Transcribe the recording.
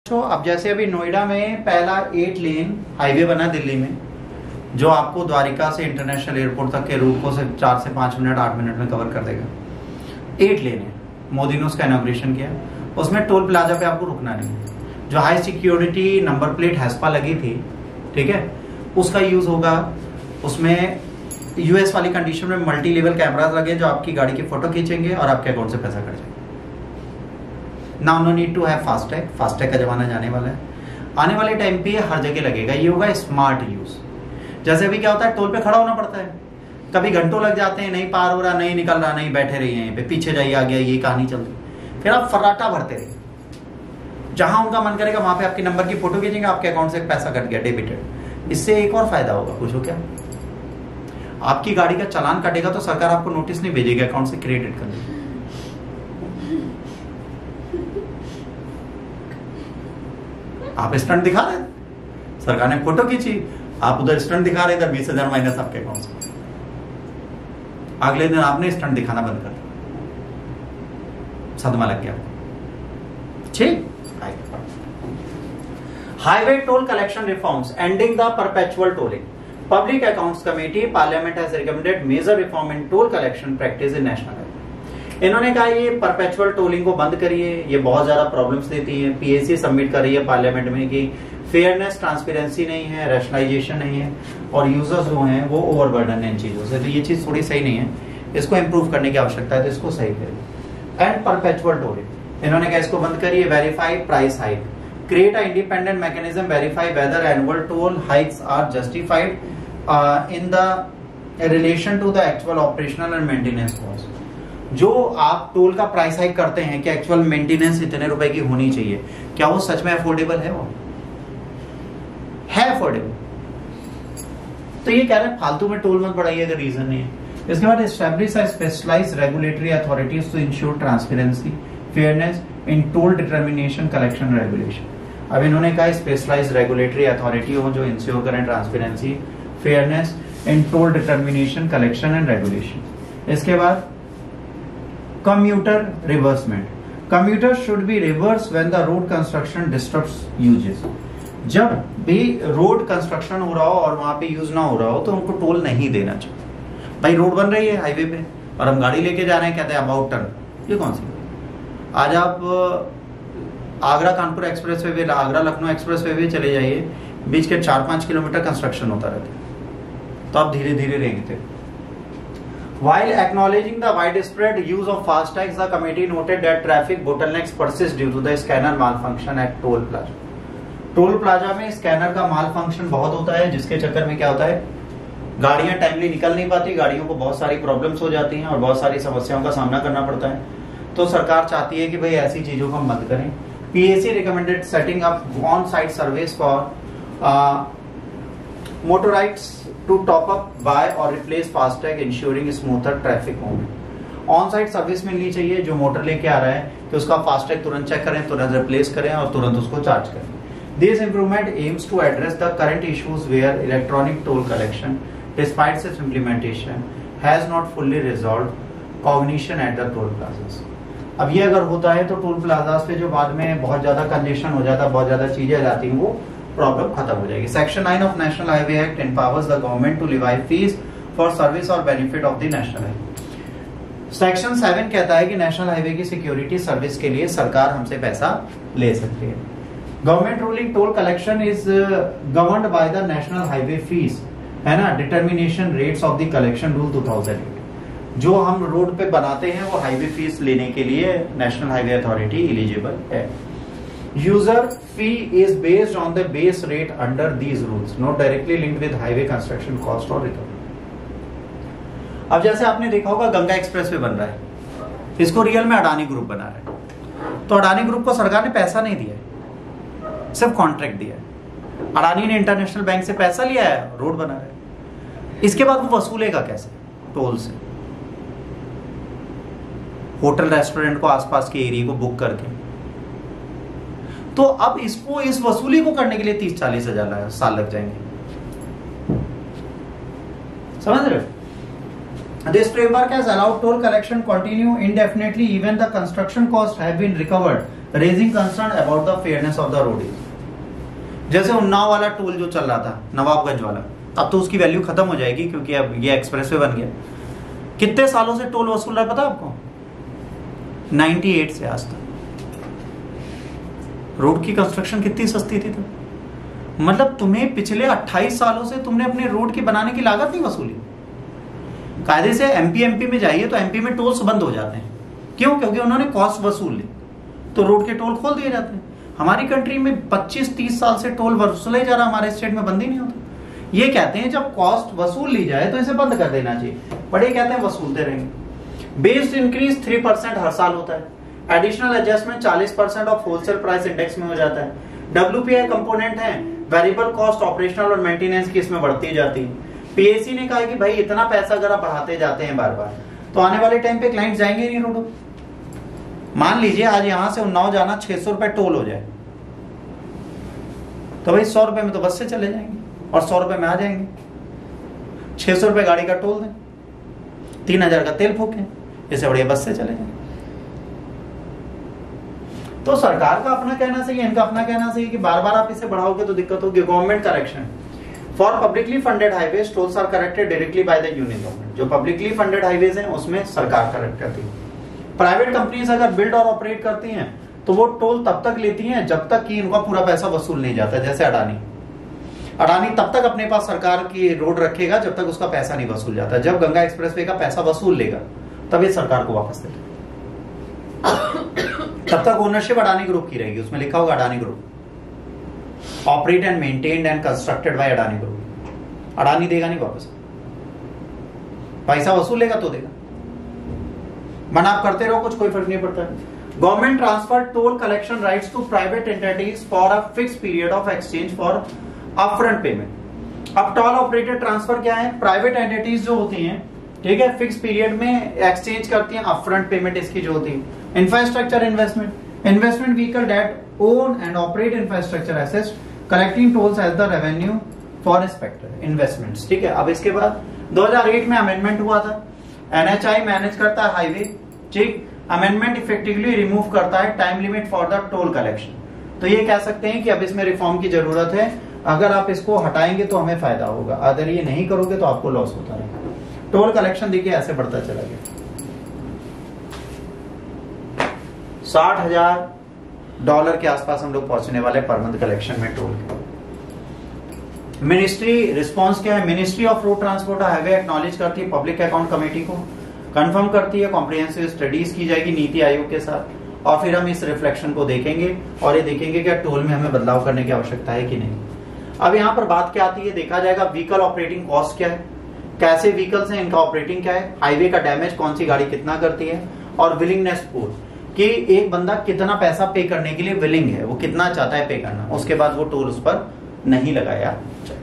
तो अब जैसे अभी नोएडा में पहला 8 लेन हाईवे बना दिल्ली में, जो आपको द्वारिका से इंटरनेशनल एयरपोर्ट तक के रूट को सिर्फ 4 से 5 मिनट 8 मिनट में कवर कर देगा। 8 लेन है, मोदी ने उसका इनॉग्रेशन किया। उसमें टोल प्लाजा पे आपको रुकना नहीं है। जो हाई सिक्योरिटी नंबर प्लेट हैस्पा लगी थी, ठीक है, उसका यूज होगा। उसमें यूएस वाली कंडीशन में मल्टी लेवल कैमरास लगे जो आपकी गाड़ी की फोटो खींचेंगे और आपके अकाउंट से पैसा कट जाएगा। Now no need to have FASTag. FASTag का जमाना जाने वाला है, आने वाले टाइम पे हर जगह लगेगा। ये होगा स्मार्ट यूज। जैसे अभी क्या होता है, टोल पे खड़ा होना पड़ता है, कभी घंटों लग जाते हैं, नहीं पार हो रहा, नहीं निकल रहा, नहीं बैठे रहिए यहीं पे, पीछे जाइए, आ गया, ये कहानी चल रही। फिर आप फर्राटा भरते रहिए, जहां उनका मन करेगा वहां पे आपके नंबर की फोटो खींचेंगे, आपके अकाउंट से पैसा कट गया, डेबिटेड। इससे एक और फायदा होगा, पूछो क्या? आपकी गाड़ी का चालान कटेगा तो सरकार आपको नोटिस नहीं भेजेगी, अकाउंट से क्रेडिट कर देगी। आप स्टंट दिखा रहे, सरकार ने फोटो खींची, आप उधर स्टंट दिखा रहे, इधर 20,000 माइनस आपके अकाउंट से। अगले दिन आपने स्टंट दिखाना बंद कर दिया, सदमा लग गया। ठीक, highway toll collection reforms ending the perpetual tolling. Public accounts committee parliament has recommended major reform in toll collection practice in national highway. इन्होंने कहा ये परपेचुअल टोलिंग को बंद करिए, ये बहुत ज्यादा प्रॉब्लम्स देती है। पीएसी सबमिट कर रही है पार्लियामेंट में कि फेयरनेस, ट्रांसपेरेंसी नहीं है, रैशनलाइजेशन नहीं है, और यूजर्स जो हैं वो ओवरबर्डन है इन चीजों से। तो ये चीज थोड़ी सही नहीं है, इसको इंप्रूव करने की आवश्यकता है, तो इसको सही करिए। एंड परपेचुअल टोलिंग इन्होंने कहा इसको बंद करिए। Verify price hike, create a independent mechanism, verify whether annual toll hikes are justified in the relation to the actual operational and maintenance cost। जो आप टोल का प्राइस हाइक करते हैं कि एक्चुअल मेंटेनेंस इतने रुपए की होनी चाहिए, क्या वो सच में अफोर्डेबल है? वो है अफोर्डेबल? तो ये कह रहे हैं फालतू में टोल मत बढ़ाइए अगर रीजन नहीं है। इसके बाद establish a specialised regulatory authorities to ensure transparency, fairness in toll determination, collection, regulation. अब इन्होंने कहा स्पेशलाइज्ड रेगुलेटरी अथॉरिटी हो जो इंश्योर करें transparency, fairness in toll determination, collection and regulation. इसके बाद commuter reimbursement, commuter should be रिवर्स when the road construction disturbs uses. जब भी रोड कंस्ट्रक्शन हो रहा हो और वहां पे यूज ना हो रहा हो तो उनको टोल नहीं देना चाहिए। भाई रोड बन रही है हाईवे पे और हम गाड़ी लेके जा रहे हैं, कहते हैं अबाउट टर्न, ये कौन सी? आज आप Agra Kanpur express way, Agra Lucknow express way चले जाइए, बीच के 4-5 किलोमीटर कंस्ट्रक्शन होता रहता है, तो आप धीरे धीरे रेंगते। While acknowledging the widespread use of FASTags, the committee noted that traffic bottlenecks persist due to the scanner malfunction at toll plaza। Toll plaza में स्कैनर का माल फंक्शन बहुत होता है, जिसके चक्कर में क्या होता है, गाड़ियां टाइमली निकल नहीं पाती, गाड़ियों को बहुत सारी प्रॉब्लम्स हो जाती हैं और बहुत सारी समस्याओं का सामना करना पड़ता है। तो सरकार चाहती है कि भाई ऐसी चीजों को हम बंद करें। PAC recommended setting up on site service for motorists to top up, buy or replace FASTag, ensuring smoother traffic movement. On site service मिलनी चाहिए, जो मोटर लेके आ रहा है कि उसका फास्टैग तुरंत चेक करें, तुरंत रिप्लेस करें और तुरंत उसको चार्ज करें। This improvement aims to address the current issues where electronic toll collection, despite its implementation, has not fully resolved cognition at the toll plazas। अब ये अगर होता है तो टोल प्लाजास पे जो बाद में बहुत ज्यादा कंजेशन हो जाता है, बहुत ज्यादा चीजें आ जाती हैं, वो प्रॉब्लम खत्म हो जाएगी। Section 9 of national highway act empowers the government to levy fees for service और benefit of the national highway। Section 7 कहता है कि नेशनल हाईवे की सिक्योरिटी सर्विस के लिए सरकार हमसे पैसा ले सकती है। Government ruling toll collection is governed by the national highway fees, है ना, determination rates of the collection rule 2008। जो हम रोड पे बनाते हैं वो हाईवे फीस लेने के लिए नेशनल हाईवे अथॉरिटी एलिजिबल है। User fee is based on the base rate under these rules, not directly linked with highway construction cost और रिकवरी। अब जैसे आपने देखा होगा गंगा एक्सप्रेस वे बन रहा है, इसको रियल में अडानी ग्रुप बना रहा है। तो अडानी ग्रुप को सरकार ने पैसा नहीं दिया है, सिर्फ कॉन्ट्रैक्ट दिया है। अडानी ने इंटरनेशनल बैंक से पैसा लिया है, रोड बना रहा है। इसके बाद वो वसूलेगा कैसे? टोल से। होटल रेस्टोरेंट को आसपास के एरिया को बुक करके। तो अब इसको, इस वसूली को करने के लिए 30-40 हजार साल लग जाएंगे। समझ रहे हो? This framework has allowed toll collection continue indefinitely even the construction costs have been recovered raising concern about the fairness of the road. जैसे उन्नाव वाला टोल जो चल रहा था, नवाबगंज वाला, अब तो उसकी वैल्यू खत्म हो जाएगी क्योंकि अब ये एक्सप्रेसवे बन गया। कितने सालों से टोल वसूल रहा है पता आपको? 98 से आज तक। रोड की कंस्ट्रक्शन कितनी सस्ती थी तो, मतलब तुम्हें पिछले 28 सालों से तुमने अपने रोड की बनाने की लागत नहीं वसूली। कायदे से एमपी में जाइए तो एमपी में टोल्स बंद हो जाते हैं। क्यों? क्योंकि उन्होंने कॉस्ट वसूल ली, तो रोड के टोल खोल दिए जाते हैं। हमारी कंट्री में 25-30 साल से टोल वसूला ही जा रहा, हमारे स्टेट में बंद ही नहीं होता। ये कहते हैं जब कॉस्ट वसूल ली जाए तो इसे बंद कर देना चाहिए, बड़े कहते हैं वसूलते रहेंगे। बेस्ड इंक्रीज 3% हर साल होता है। Additional adjustment 40% of wholesale price index में हो जाता है। WPI कंपोनेंट है, वेरिएबल कॉस्ट ऑपरेशनल और मेंटेनेंस की इसमें बढ़ती जाती है। PAC ने कहा कि भाई इतना पैसा अगर आप बढ़ाते जाते हैं बार बार तो आने वाले टाइम पे क्लाइंट जाएंगे नहीं रोडों। मान लीजिए आज यहां से उन्नाव जाना 600 रुपए टोल हो जाए, तो भाई 100 रुपए में तो बस से चले जाएंगे और 100 रुपए में आ जाएंगे। 600 रुपए गाड़ी का टोल दें, 3000 का तेल फूकें, इससे बढ़िया बस से चले जाएंगे। तो सरकार का अपना कहना सही है, इनका अपना कहना सही है कि बार बार आप इसे बढ़ाओगे तो दिक्कत होगी। Government correction for publicly funded highways tolls are corrected directly by the union government. जो पब्लिकली फंडेड हाईवेज हैं उसमें सरकार करेक्ट करती है। प्राइवेट कंपनीज अगर बिल्ड और ऑपरेट करती हैं तो वो टोल तब तक लेती हैं जब तक कि उनका पूरा पैसा वसूल नहीं जाता। जैसे अडानी तब तक अपने पास सरकार की रोड रखेगा जब तक उसका पैसा नहीं वसूल जाता। जब गंगा एक्सप्रेसवे का पैसा वसूल लेगा तब ये सरकार को वापस देगा। तब तक ओनरशिप अडानी ग्रुप की रहेगी, उसमें लिखा होगा Adani group, operate and maintained and constructed by Adani group. Adani देगा नहीं वापस, पैसा वसूलेगा तो देगा, वरना आप करते रहो कुछ, कोई फर्क नहीं पड़ता। Government transfer toll collection rights to private entities for a fix period of exchange for upfront payment. अब टोल ऑपरेटर ट्रांसफर क्या है? प्राइवेट एंटिटीज जो होती हैं, ठीक है, फिक्स पीरियड में एक्सचेंज करती हैं अपफ्रंट पेमेंट इसकी जो होती है। Infrastructure investment vehicle that own and operate infrastructure assets collecting tolls as the revenue for respective investments. ठीक है, अब इसके बाद 2008 में अमेंडमेंट हुआ था। NHAI मैनेज करता है हाईवे, ठीक। अमेंडमेंट इफेक्टिवली रिमूव करता है time limit for the toll collection. तो ये कह सकते हैं कि अब इसमें रिफॉर्म की जरूरत है। अगर आप इसको हटाएंगे तो हमें फायदा होगा, अगर ये नहीं करोगे तो आपको लॉस होता रहेगा। टोल कलेक्शन देखिए ऐसे बढ़ता चला गया। $60,000 के आसपास हम लोग पहुंचने वाले पर मंथ कलेक्शन में टोल। मिनिस्ट्री रिस्पांस क्या है? Ministry of road transport highway acknowledge करती है पब्लिक अकाउंट कमेटी को, कंफर्म करती है, कॉम्प्रिहेंसिव स्टडीज की जाएगी नीति आयोग के साथ, और फिर हम इस रिफ्लेक्शन को देखेंगे और ये देखेंगे कि टोल में हमें बदलाव करने की आवश्यकता है कि नहीं। अब यहाँ पर बात क्या आती है, देखा जाएगा व्हीकल ऑपरेटिंग कॉस्ट क्या है, कैसे व्हीकल्स हैं, इनका ऑपरेटिंग क्या है, हाईवे का डैमेज कौन सी गाड़ी कितना करती है, और विलिंगनेस पूल कि एक बंदा कितना पैसा पे करने के लिए विलिंग है, वो कितना चाहता है पे करना, उसके बाद वो टोल उस पर नहीं लगाया जाए।